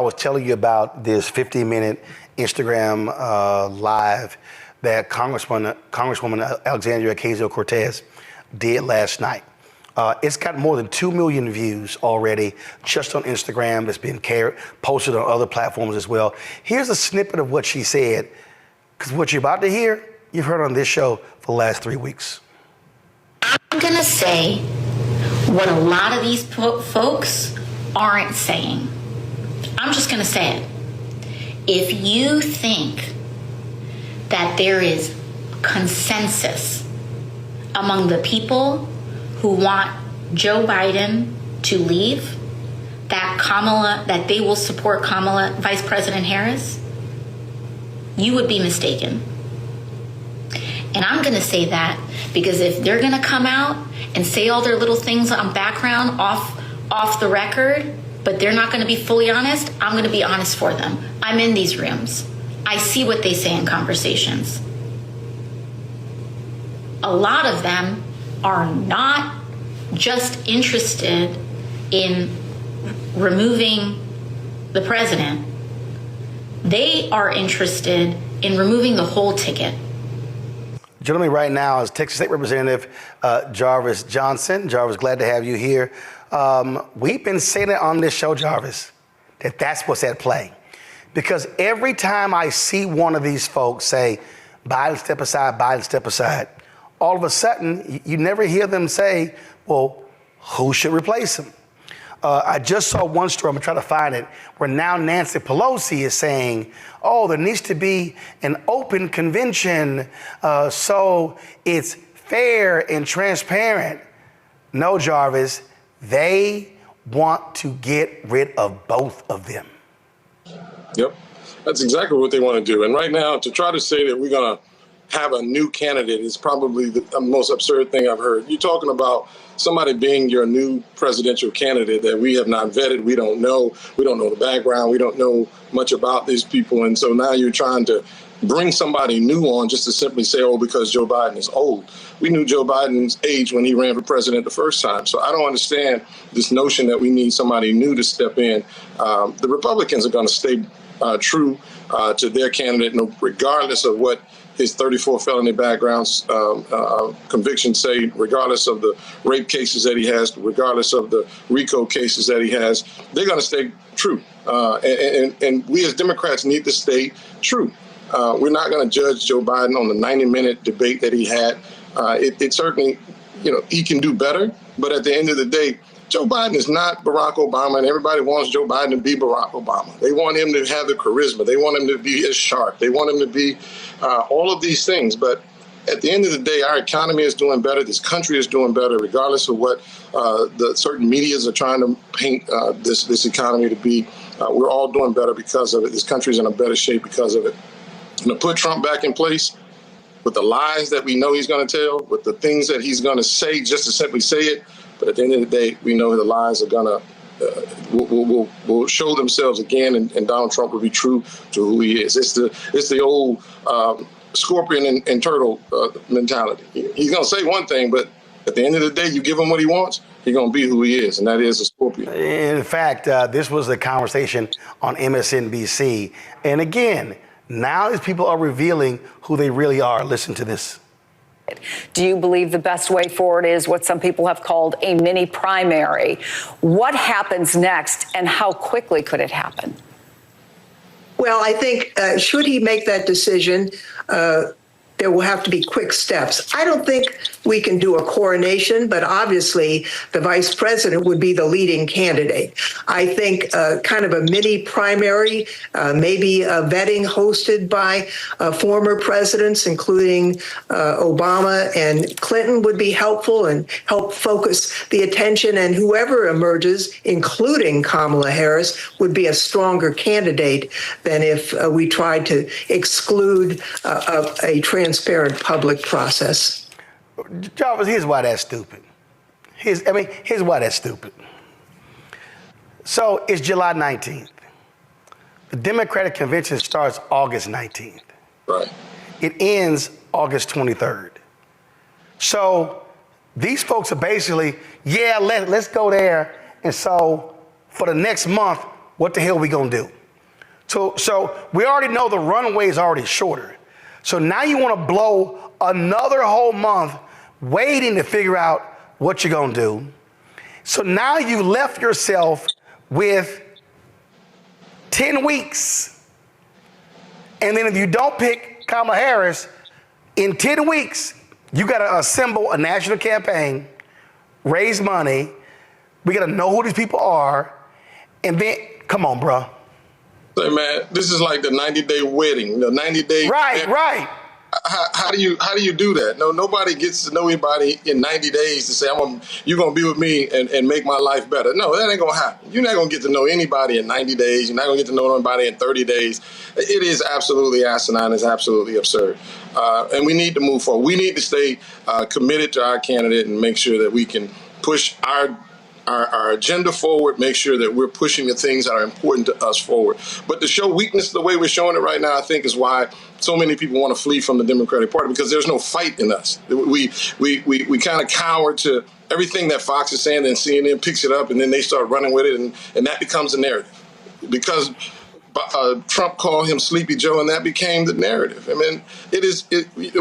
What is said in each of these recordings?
I was telling you about this 15-minute Instagram live that Congresswoman Alexandria Ocasio-Cortez did last night. It's got more than 2 million views already just on Instagram. It's been posted on other platforms as well. Here's a snippet of what she said, because what you're about to hear, you've heard on this show for the last 3 weeks. I'm going to say what a lot of these folks aren't saying. I'm just going to say it. If you think that there is consensus among the people who want Joe Biden to leave, that they will support Vice President Harris, you would be mistaken. And I'm going to say that because if they're going to come out and say all their little things on background off the record, but they're not going to be fully honest, I'm going to be honest for them. I'm in these rooms. I see what they say in conversations. A lot of them are not just interested in removing the president. They are interested in removing the whole ticket. Joining me right now is Texas State Representative Jarvis Johnson. Jarvis, glad to have you here. We've been saying it on this show, Jarvis, that's what's at play. Because every time I see one of these folks say, Biden step aside, all of a sudden, you never hear them say, well, who should replace him? I just saw one story, I'm gonna try to find it, where now Nancy Pelosi is saying, oh, there needs to be an open convention so it's fair and transparent. No, Jarvis, they want to get rid of both of them. Yep, that's exactly what they want to do. And right now, to try to say that we're going to have a new candidate is probably the most absurd thing I've heard. You're talking about somebody being your new presidential candidate that we have not vetted. We don't know the background. We don't know much about these people. And so now you're trying to bring somebody new on just to simply say, oh, because Joe Biden is old. We knew Joe Biden's age when he ran for president the first time. So I don't understand this notion that we need somebody new to step in. The Republicans are going to stay true to their candidate, regardless of what his 34 felony backgrounds convictions say, regardless of the rape cases that he has, regardless of the RICO cases that he has. They're going to stay true. And we as Democrats need to stay true. We're not going to judge Joe Biden on the 90-minute debate that he had. It certainly, he can do better. But at the end of the day, Joe Biden is not Barack Obama, and everybody wants Joe Biden to be Barack Obama. They want him to have the charisma. They want him to be as sharp. They want him to be all of these things. But at the end of the day, our economy is doing better. This country is doing better, regardless of what the certain medias are trying to paint this economy to be. We're all doing better because of it. This country is in a better shape because of it. And to put Trump back in place with the lies that we know he's going to tell, with the things that he's going to say just to simply say it. But at the end of the day, we know the lies are going to will show themselves again, and Donald Trump will be true to who he is. It's the old scorpion and turtle mentality. He's going to say one thing, but at the end of the day, you give him what he wants, he's going to be who he is, and that is a scorpion. In fact, this was the conversation on MSNBC. And again, now these people are revealing who they really are. Listen to this. Do you believe the best way forward is what some people have called a mini primary? What happens next, and how quickly could it happen? Well, I think should he make that decision, there will have to be quick steps. I don't think we can do a coronation, but obviously the vice president would be the leading candidate. I think kind of a mini primary, maybe a vetting hosted by former presidents, including Obama and Clinton, would be helpful and help focus the attention. And whoever emerges, including Kamala Harris, would be a stronger candidate than if we tried to exclude a transparent public process. Jarvis, here's why that's stupid. Here's why that's stupid. So it's July 19th. The Democratic Convention starts August 19th. Right. It ends August 23rd. So these folks are basically, let's go there. And so for the next month, what the hell are we going to do? So we already know the runway is already shorter. So now you want to blow another whole month waiting to figure out what you're going to do. So now you left yourself with 10 weeks. And then if you don't pick Kamala Harris, in 10 weeks, you got to assemble a national campaign, raise money. We got to know who these people are. And then, come on, bro. Say, man, this is like the 90-day wedding, the 90-day. Right. How do you do that? No, nobody gets to know anybody in 90 days to say, you're going to be with me and make my life better. No, that ain't going to happen. You're not going to get to know anybody in 90 days. You're not going to get to know anybody in 30 days. It is absolutely asinine. It's absolutely absurd. And we need to move forward. We need to stay committed to our candidate and make sure that we can push our agenda forward, make sure that we're pushing the things that are important to us forward. But to show weakness the way we're showing it right now, I think is why so many people want to flee from the Democratic Party, because there's no fight in us. We kind of cower to everything that Fox is saying, and CNN picks it up, and then they start running with it, and that becomes the narrative. Because Trump called him Sleepy Joe, and that became the narrative. I mean,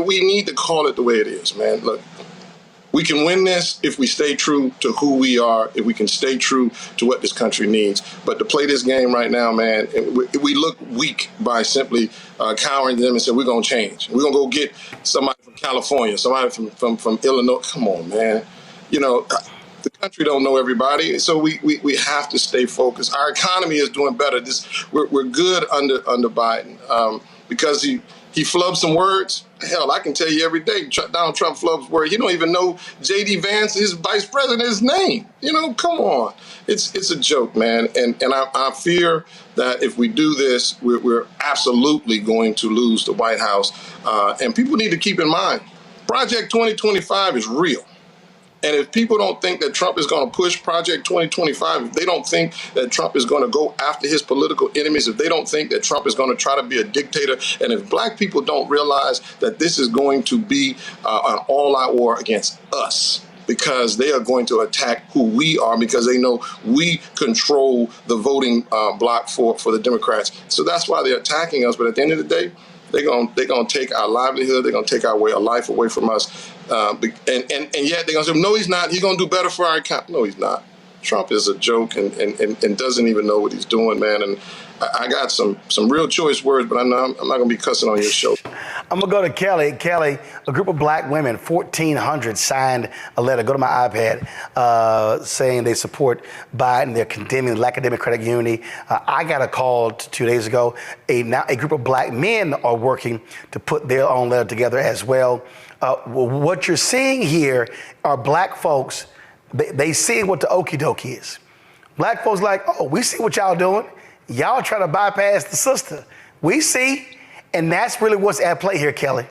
we need to call it the way it is, man. Look, we can win this if we stay true to who we are, if we can stay true to what this country needs. But to play this game right now, man, we look weak by simply cowering to them and saying, we're going to change. We're going to go get somebody from California, somebody from Illinois. Come on, man. You know, the country don't know everybody, so we have to stay focused. Our economy is doing better. We're good under Biden because he flubbed some words. Hell, I can tell you every day, Donald Trump flubs words. He don't even know J.D. Vance, his vice president's name. You know, come on. It's a joke, man. And I fear that if we do this, we're absolutely going to lose the White House. And people need to keep in mind, Project 2025 is real. And if people don't think that Trump is going to push Project 2025, if they don't think that Trump is going to go after his political enemies, if they don't think that Trump is going to try to be a dictator, and if black people don't realize that this is going to be an all-out war against us, because they are going to attack who we are, because they know we control the voting block for the Democrats. So that's why they're attacking us. But at the end of the day, they're gonna take our livelihood. They're gonna take our way of life away from us. And yet they're gonna say, no, he's not. He's gonna do better for our economy. No, he's not. Trump is a joke and doesn't even know what he's doing, man. And I got some real choice words, but I'm not going to be cussing on your show. I'm going to go to Kelly. Kelly, a group of black women, 1,400, signed a letter. Go to my iPad, saying they support Biden. They're condemning lack of democratic unity. I got a call 2 days ago. A group of black men are working to put their own letter together as well. What you're seeing here are black folks. They see what the okie dokie is. Black folks like, oh, we see what y'all doing. Y'all trying to bypass the sister. We see, and that's really what's at play here, Kelly.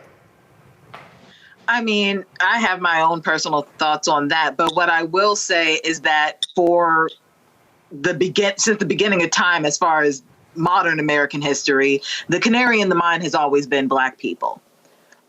I mean, I have my own personal thoughts on that, but what I will say is that since the beginning of time, as far as modern American history, the canary in the mine has always been black people.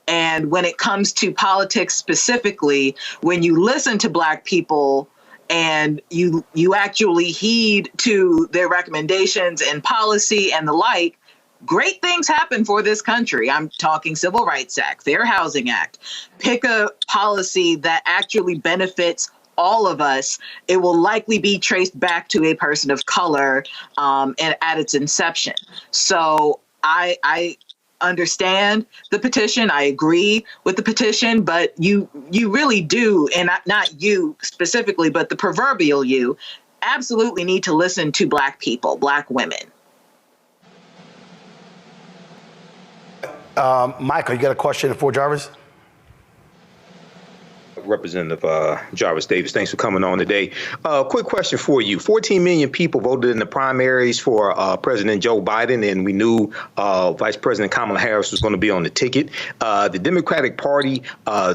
And when it comes to politics specifically, when you listen to black people and you actually heed to their recommendations and policy and the like, great things happen for this country. I'm talking Civil Rights Act, Fair Housing Act. Pick a policy that actually benefits all of us. It will likely be traced back to a person of color and at its inception. So I understand the petition. I agree with the petition, but you really do, and not you specifically, but the proverbial you, absolutely need to listen to black people, black women. Michael, you got a question for Jarvis? Representative Jarvis Davis, thanks for coming on today. Quick question for you. 14 million people voted in the primaries for President Joe Biden, and we knew Vice President Kamala Harris was going to be on the ticket. The Democratic Party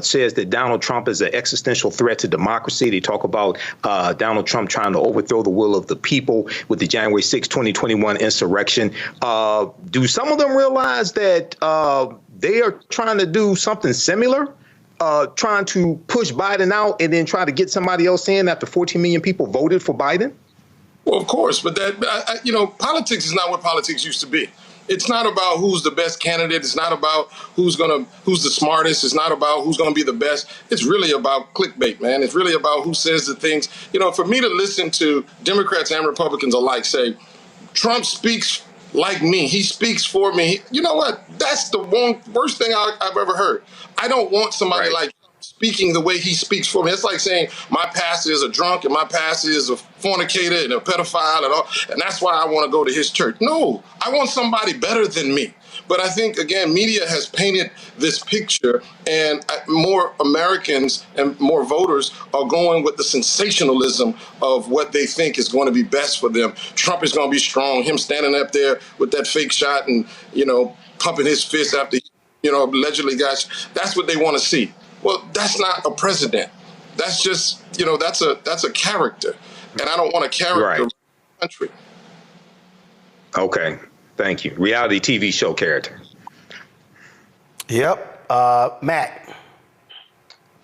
says that Donald Trump is an existential threat to democracy. They talk about Donald Trump trying to overthrow the will of the people with the January 6, 2021 insurrection. Do some of them realize that they are trying to do something similar? Trying to push Biden out and then try to get somebody else in after 14 million people voted for Biden? Well, of course, but politics is not what politics used to be. It's not about who's the best candidate. It's not about who's the smartest. It's not about who's gonna be the best. It's really about clickbait, man. It's really about who says the things. For me to listen to Democrats and Republicans alike say, Trump speaks like me. He speaks for me. You know what? That's the worst thing I've ever heard. I don't want somebody like speaking the way he speaks for me. It's like saying my pastor is a drunk and my pastor is a fornicator and a pedophile and all, and that's why I want to go to his church. No, I want somebody better than me. But I think, again, media has painted this picture, and more Americans and more voters are going with the sensationalism of what they think is going to be best for them. Trump is going to be strong. Him standing up there with that fake shot and, pumping his fist after, allegedly got. That's what they want to see. Well, that's not a president. That's just, that's a character. And I don't want a character in the country. Okay. Thank you. Reality TV show character. Yep. Matt.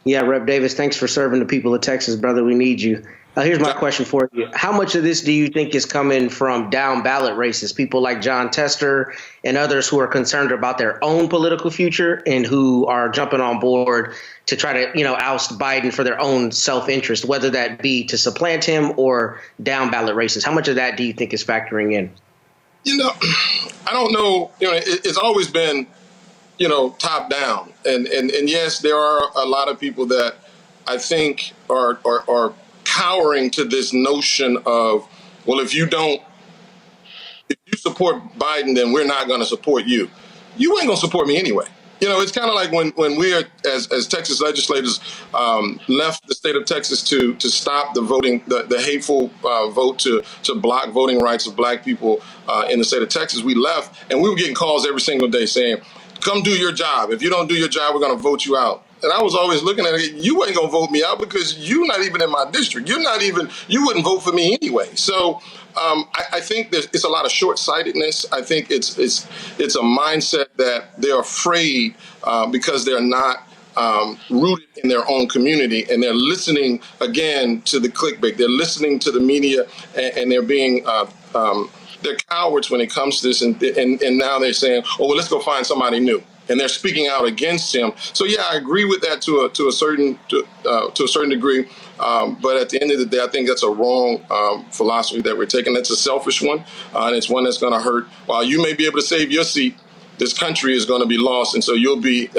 Yeah, Rep. Davis, thanks for serving the people of Texas, brother. We need you. Here's my question for you. How much of this do you think is coming from down ballot races, people like John Tester and others who are concerned about their own political future and who are jumping on board to try to, oust Biden for their own self-interest, whether that be to supplant him or down ballot races? How much of that do you think is factoring in? I don't know. It's always been, top down. And yes, there are a lot of people that I think are cowering to this notion of, well, if you support Biden, then we're not going to support you. You ain't going to support me anyway. It's kind of like when we are, as Texas legislators, left the state of Texas to stop the voting, the hateful vote to block voting rights of black people in the state of Texas. We left, and we were getting calls every single day saying, come do your job. If you don't do your job, we're going to vote you out. And I was always looking at it, you ain't going to vote me out because you're not even in my district. You wouldn't vote for me anyway. So I think it's a lot of short-sightedness. I think it's a mindset that they're afraid because they're not rooted in their own community, and they're listening, again, to the clickbait. They're listening to the media, and they're being they're cowards when it comes to this, and now they're saying, oh, well, let's go find somebody new. And they're speaking out against him. So yeah, I agree with that to a certain degree. But at the end of the day, I think that's a wrong philosophy that we're taking. That's a selfish one, and it's one that's going to hurt. While you may be able to save your seat, this country is going to be lost, and so you'll be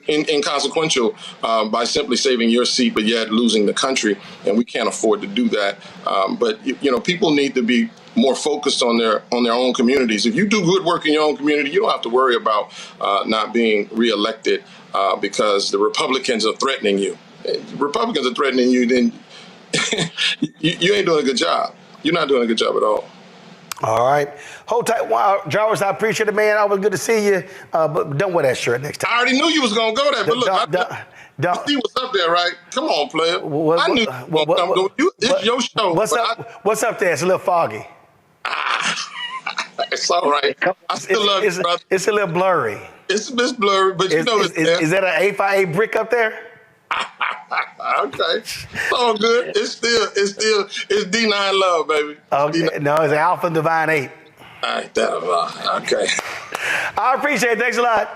inconsequential by simply saving your seat, but yet losing the country. And we can't afford to do that. But people need to be more focused on their own communities. If you do good work in your own community, you don't have to worry about not being reelected because the Republicans are threatening you. If Republicans are threatening you, then you ain't doing a good job. You're not doing a good job at all. All right. Hold tight. Wow, Jarvis, I appreciate it, man. Always good to see you. But don't wear that shirt next time. I already knew you was going to go there, but look, I see what's up there, right? Come on, player. I knew it's your show. What's up there? It's a little foggy. It's all right. I still love you, brother. It's a little blurry. It's a bit blurry, but it's there. Is that an 8x8 brick up there? Okay. It's all good. It's D9 love, baby. Okay. D9. No, it's Alpha Divine 8. All right, okay. I appreciate it. Thanks a lot.